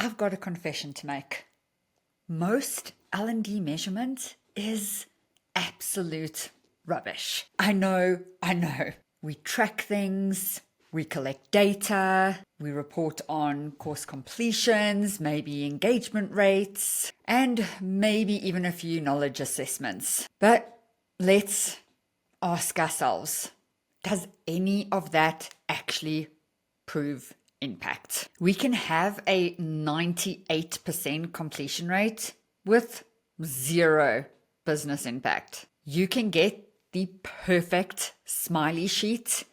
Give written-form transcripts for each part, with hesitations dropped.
I've got a confession to make. Most L&D measurement is absolute rubbish. I know. We track things, we collect data, we report on course completions, maybe engagement rates, and maybe even a few knowledge assessments. But let's ask ourselves, does any of that actually prove impact? We can have a 98% completion rate with zero business impact. You can get the perfect smiley sheet,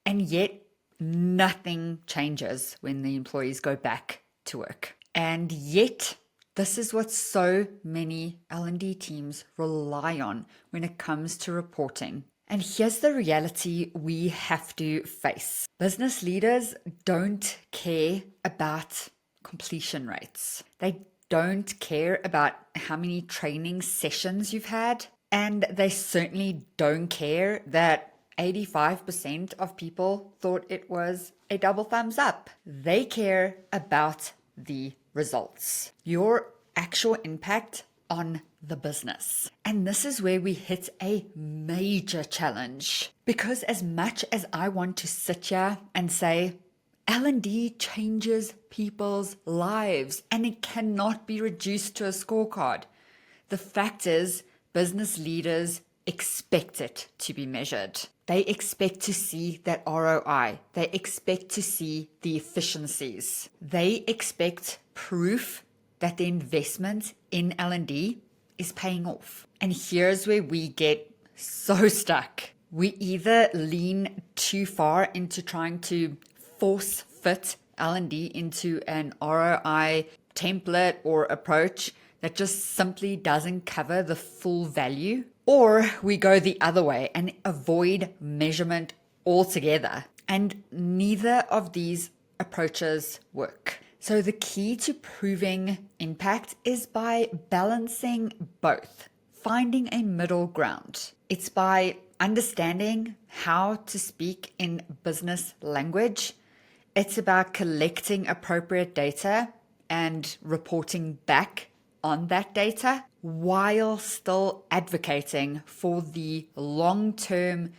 and yet nothing changes when the employees go back to work. And yet, this is what so many L&D teams rely on when it comes to reporting. And here's the reality we have to face. Business leaders don't care about completion rates. They don't care about how many training sessions you've had. And they certainly don't care that 85% of people thought it was a double thumbs up. They care about the results, your actual impact on the business. And this is where we hit a major challenge. Because as much as I want to sit here and say, L&D changes people's lives and it cannot be reduced to a scorecard, the fact is, business leaders expect it to be measured. They expect to see that ROI. They expect to see the efficiencies. They expect proof that the investment in L&D is paying off. And here's where we get so stuck. We either lean too far into trying to force fit L&D into an ROI template or approach that just simply doesn't cover the full value, or we go the other way and avoid measurement altogether. And neither of these approaches work. So the key to proving impact is by balancing both, finding a middle ground. It's by understanding how to speak in business language. It's about collecting appropriate data and reporting back on that data while still advocating for the long-term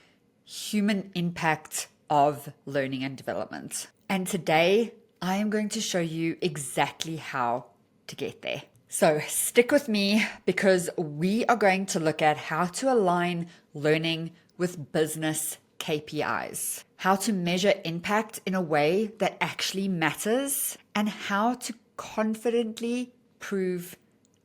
human impact of learning and development. And today, I am going to show you exactly how to get there. So stick with me because we are going to look at how to align learning with business KPIs, how to measure impact in a way that actually matters, and how to confidently prove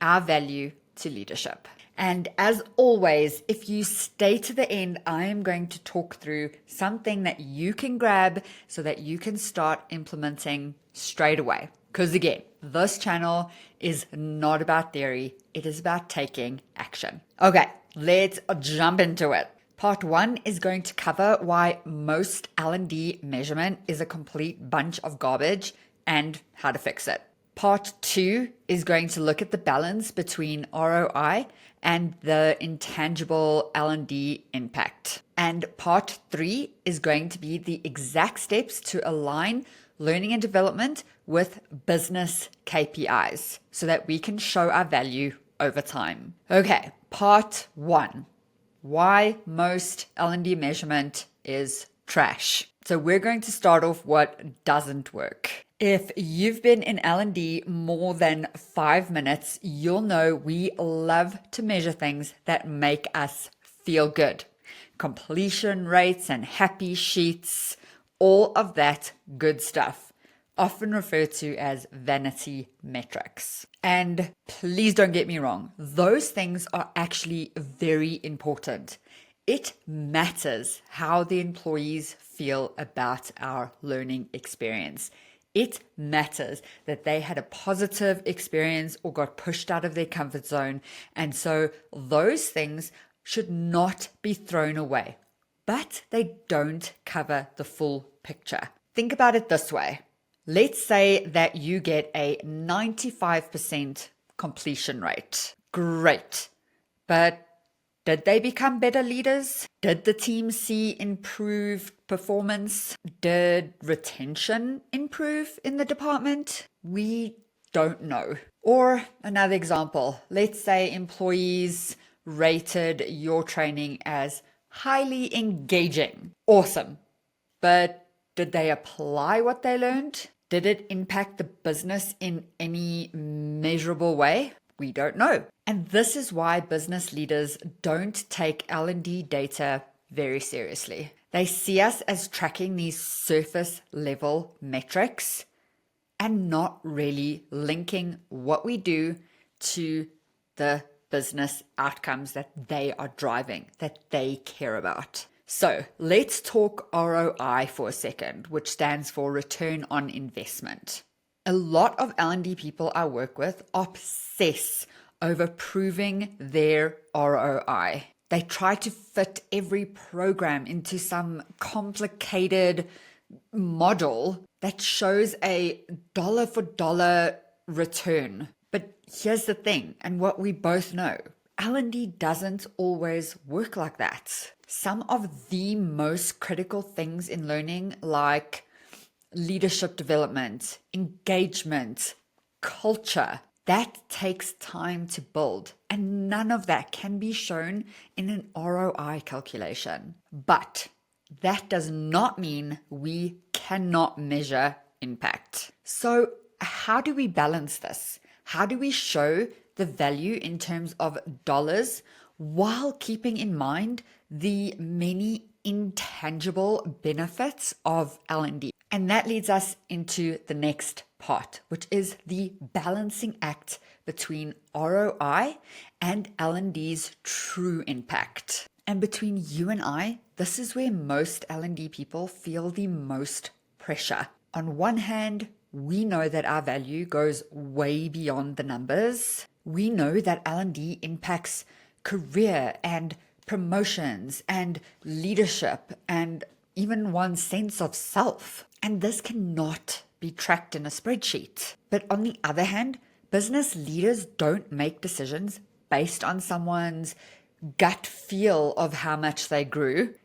our value to leadership. And as always, if you stay to the end, I am going to talk through something that you can grab so that you can start implementing straight away. Because again, this channel is not about theory, it is about taking action. Okay, let's jump into it. Part 1 is going to cover why most L&D measurement is a complete bunch of garbage and how to fix it. Part 2 is going to look at the balance between ROI and the intangible L&D impact. And part 3 is going to be the exact steps to align learning and development with business KPIs so that we can show our value over time. Okay, part 1. Why most L&D measurement is trash. So we're going to start off what doesn't work. If you've been in L&D more than 5 minutes, you'll know we love to measure things that make us feel good. Completion rates and happy sheets, all of that good stuff, often referred to as vanity metrics. And please don't get me wrong, those things are actually very important. It matters how the employees feel about our learning experience. It matters that they had a positive experience or got pushed out of their comfort zone. And so those things should not be thrown away, but they don't cover the full picture. Think about it this way. Let's say that you get a 95% completion rate. Great. But did they become better leaders? Did the team see improved performance? Did retention improve in the department? We don't know. Or another example, let's say employees rated your training as highly engaging. Awesome. But did they apply what they learned? Did it impact the business in any measurable way? We don't know. And this is why business leaders don't take L&D data very seriously. They see us as tracking these surface level metrics and not really linking what we do to the business outcomes that they are driving, that they care about. So let's talk ROI for a second, which stands for return on investment. A lot of L&D people I work with obsess over proving their ROI. They try to fit every program into some complicated model that shows a dollar for dollar return. But here's the thing, and what we both know, L&D doesn't always work like that. Some of the most critical things in learning, like leadership development, engagement, culture, that takes time to build. And none of that can be shown in an ROI calculation. But that does not mean we cannot measure impact. So how do we balance this? How do we show the value in terms of dollars while keeping in mind the many intangible benefits of L&D? And that leads us into the next part, which is the balancing act between ROI and L&D's true impact. And between you and I, this is where most L&D people feel the most pressure. On one hand, we know that our value goes way beyond the numbers. We know that L&D impacts career and promotions and leadership and even one's sense of self. And this cannot be tracked in a spreadsheet. But on the other hand, business leaders don't make decisions based on someone's gut feel of how much they grew.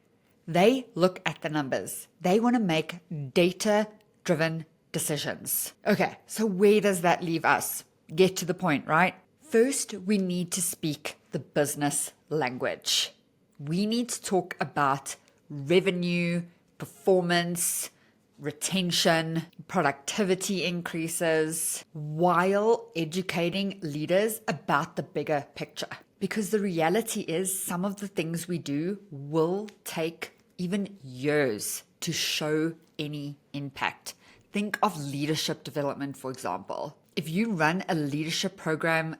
They look at the numbers. They want to make data-driven decisions. Okay, so where does that leave us? Get to the point, right? First, we need to speak the business language. We need to talk about revenue, performance, retention, productivity increases, while educating leaders about the bigger picture. Because the reality is some of the things we do will take even years to show any impact. Think of leadership development, for example. If you run a leadership program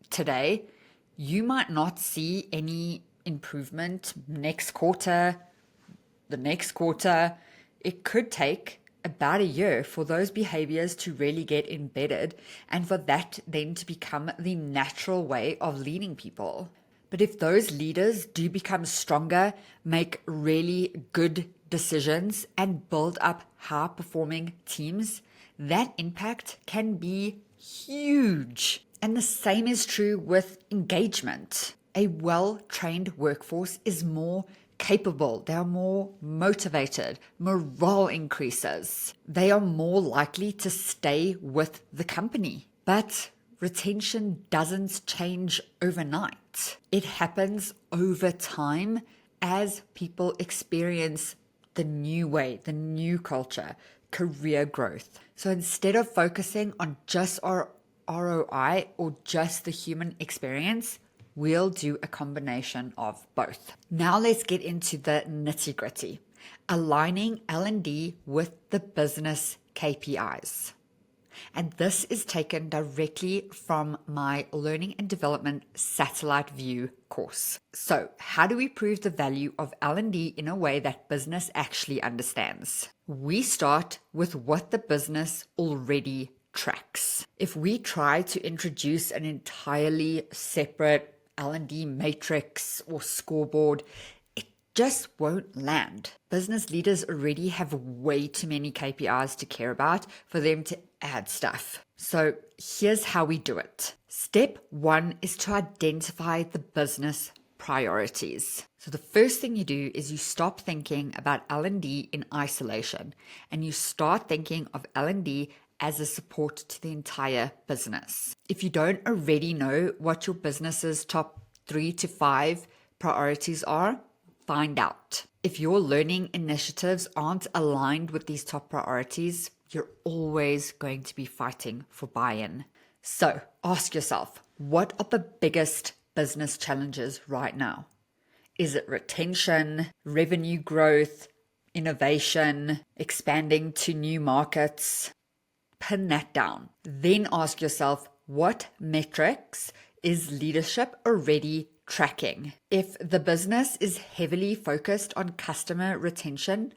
today, you might not see any improvement next quarter, the next quarter. It could take about a year for those behaviors to really get embedded and for that then to become the natural way of leading people. But if those leaders do become stronger, make really good decisions and build up high-performing teams, that impact can be huge. And the same is true with engagement. A well-trained workforce is more capable, they are more motivated, morale increases, they are more likely to stay with the company. But retention doesn't change overnight. It happens over time as people experience the new way, the new culture, career growth. So instead of focusing on just our ROI or just the human experience, we'll do a combination of both. Now let's get into the nitty-gritty, aligning L&D with the business KPIs. And this is taken directly from my Learning and Development Satellite View course. So how do we prove the value of L&D in a way that business actually understands? We start with what the business already tracks. If we try to introduce an entirely separate L&D matrix or scoreboard, it just won't land. Business leaders already have way too many KPIs to care about for them to add stuff. So here's how we do it. Step 1 is to identify the business priorities. So the first thing you do is you stop thinking about L&D in isolation and you start thinking of L&D as a support to the entire business. If you don't already know what your business's top 3 to 5 priorities are, find out. If your learning initiatives aren't aligned with these top priorities, you're always going to be fighting for buy-in. So ask yourself, what are the biggest business challenges right now? Is it retention, revenue growth, innovation, expanding to new markets? Pin that down. Then ask yourself, what metrics is leadership already tracking? If the business is heavily focused on customer retention,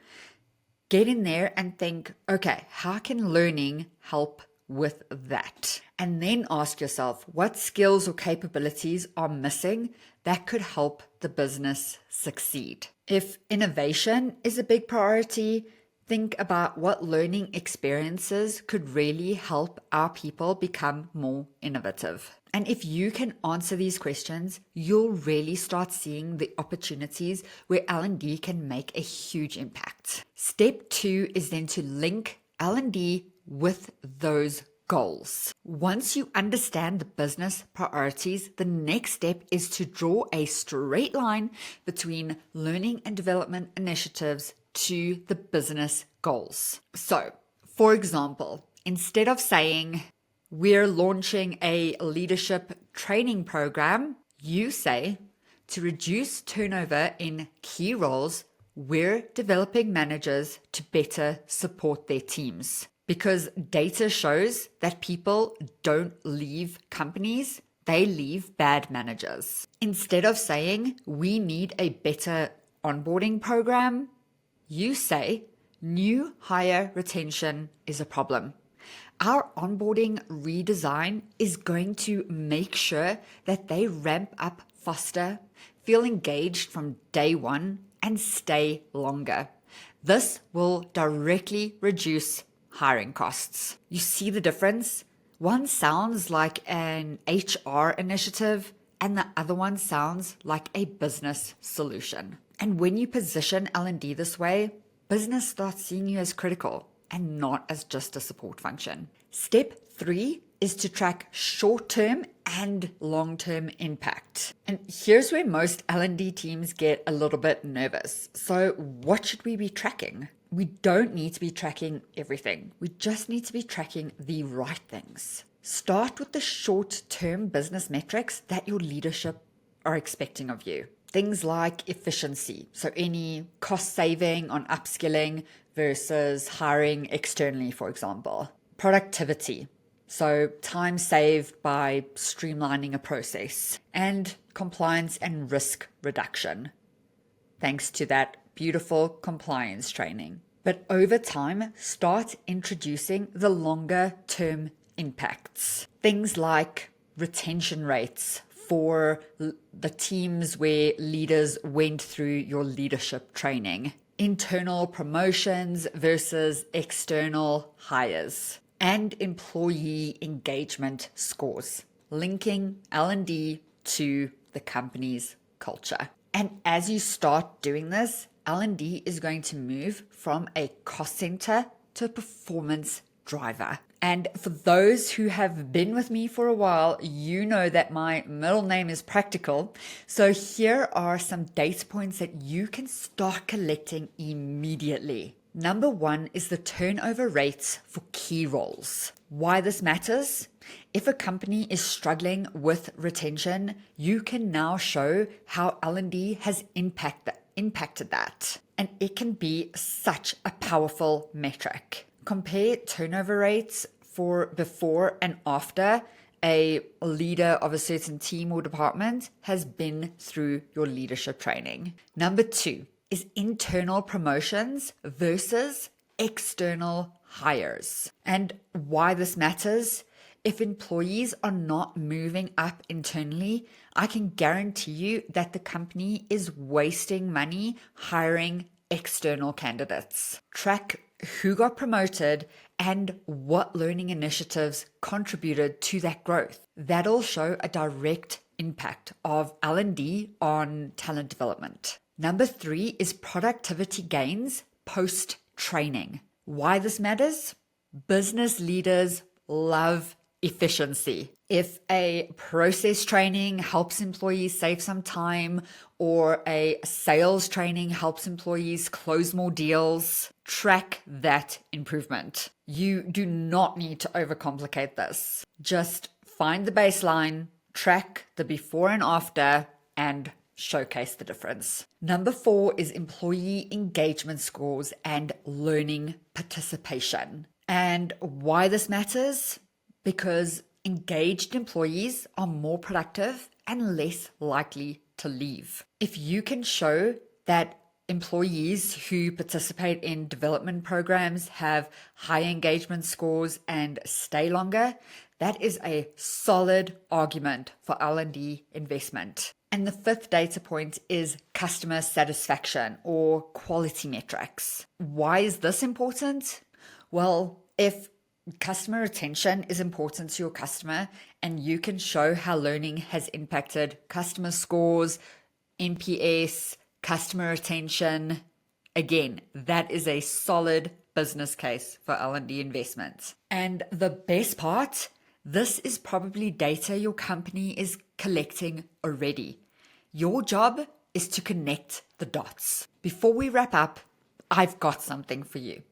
get in there and think, okay, how can learning help with that? And then ask yourself, what skills or capabilities are missing that could help the business succeed? If innovation is a big priority, think about what learning experiences could really help our people become more innovative. And if you can answer these questions, you'll really start seeing the opportunities where L&D can make a huge impact. Step 2 is then to link L&D with those goals. Once you understand the business priorities, the next step is to draw a straight line between learning and development initiatives to the business goals. So, for example, instead of saying, we're launching a leadership training program, you say, to reduce turnover in key roles, we're developing managers to better support their teams. Because data shows that people don't leave companies, they leave bad managers. Instead of saying, we need a better onboarding program, you say, new hire retention is a problem. Our onboarding redesign is going to make sure that they ramp up faster, feel engaged from day one, and stay longer. This will directly reduce hiring costs. You see the difference? One sounds like an HR initiative, and the other one sounds like a business solution. And when you position L&D this way, business starts seeing you as critical and not as just a support function. Step 3 is to track short-term and long-term impact. And here's where most L&D teams get a little bit nervous. So what should we be tracking? We don't need to be tracking everything. We just need to be tracking the right things. Start with the short-term business metrics that your leadership are expecting of you. Things like efficiency, so any cost saving on upskilling versus hiring externally, for example. Productivity, so time saved by streamlining a process. And compliance and risk reduction, thanks to that beautiful compliance training. But over time, start introducing the longer term impacts. Things like retention rates for the teams where leaders went through your leadership training, internal promotions versus external hires, and employee engagement scores, linking L&D to the company's culture. And as you start doing this, L&D is going to move from a cost center to a performance driver. And for those who have been with me for a while, you know that my middle name is Practical. So here are some data points that you can start collecting immediately. Number 1 is the turnover rates for key roles. Why this matters? If a company is struggling with retention, you can now show how L&D has impacted that. And it can be such a powerful metric. Compare turnover rates for before and after a leader of a certain team or department has been through your leadership training. Number 2 is internal promotions versus external hires. And why this matters? If employees are not moving up internally, I can guarantee you that the company is wasting money hiring external candidates. Track who got promoted and what learning initiatives contributed to that growth. That'll show a direct impact of L&D on talent development. Number 3 is productivity gains post-training. Why this matters? Business leaders love efficiency. If a process training helps employees save some time, or a sales training helps employees close more deals, track that improvement. You do not need to overcomplicate this. Just find the baseline, track the before and after, and showcase the difference. Number 4 is employee engagement scores and learning participation. And why this matters? Because engaged employees are more productive and less likely to leave. If you can show that employees who participate in development programs have high engagement scores and stay longer, that is a solid argument for L&D investment. And the 5th data point is customer satisfaction or quality metrics. Why is this important? Well, if customer retention is important to your customer and you can show how learning has impacted customer scores, NPS, customer retention, again, that is a solid business case for L&D investment. And the best part, this is probably data your company is collecting already. Your job is to connect the dots. Before we wrap up, I've got something for you.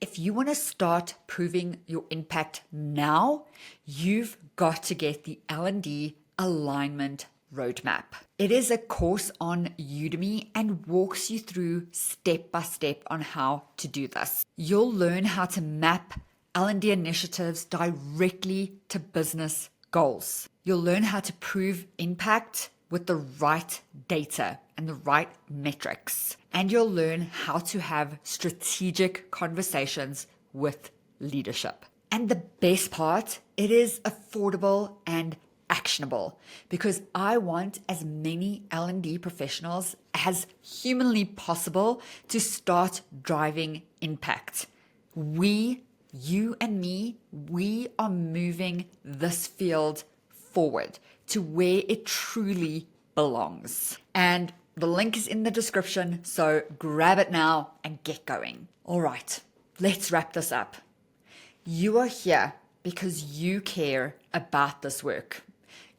If you want to start proving your impact now, you've got to get the L&D alignment roadmap. It is a course on Udemy and walks you through step by step on how to do this. You'll learn how to map L&D initiatives directly to business goals. You'll learn how to prove impact with the right data and the right metrics. And you'll learn how to have strategic conversations with leadership. And the best part, it is affordable and actionable because I want as many L&D professionals as humanly possible to start driving impact. We, you and me, we are moving this field forward to where it truly belongs. And the link is in the description, so grab it now and get going. All right, let's wrap this up. You are here because you care about this work.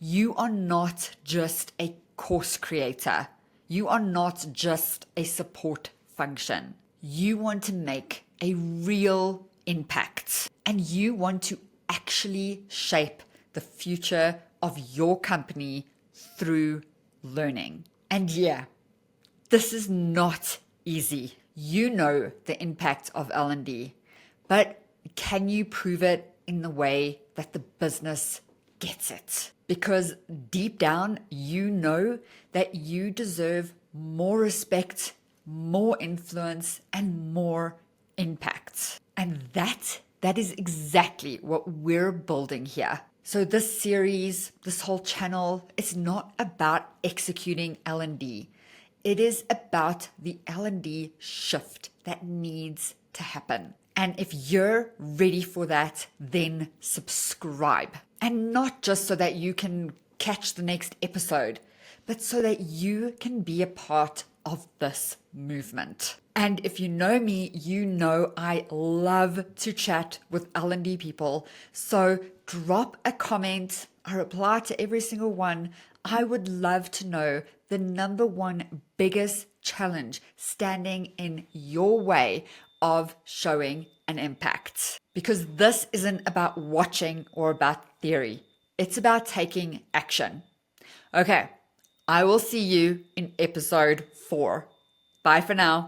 You are not just a course creator. You are not just a support function. You want to make a real impact, and you want to actually shape the future of your company through learning. And yeah, this is not easy. You know the impact of L&D, but can you prove it in the way that the business gets it? Because deep down, you know that you deserve more respect, more influence, and more impact. And that is exactly what we're building here. So this series, this whole channel, it's not about executing L&D. It is about the L&D shift that needs to happen. And if you're ready for that, then subscribe. And not just so that you can catch the next episode, but so that you can be a part of this movement. And if you know me, you know I love to chat with L&D people. So drop a comment. I reply to every single one. I would love to know the number one biggest challenge standing in your way of showing an impact. Because this isn't about watching or about theory. It's about taking action. Okay, I will see you in episode 4. Bye for now.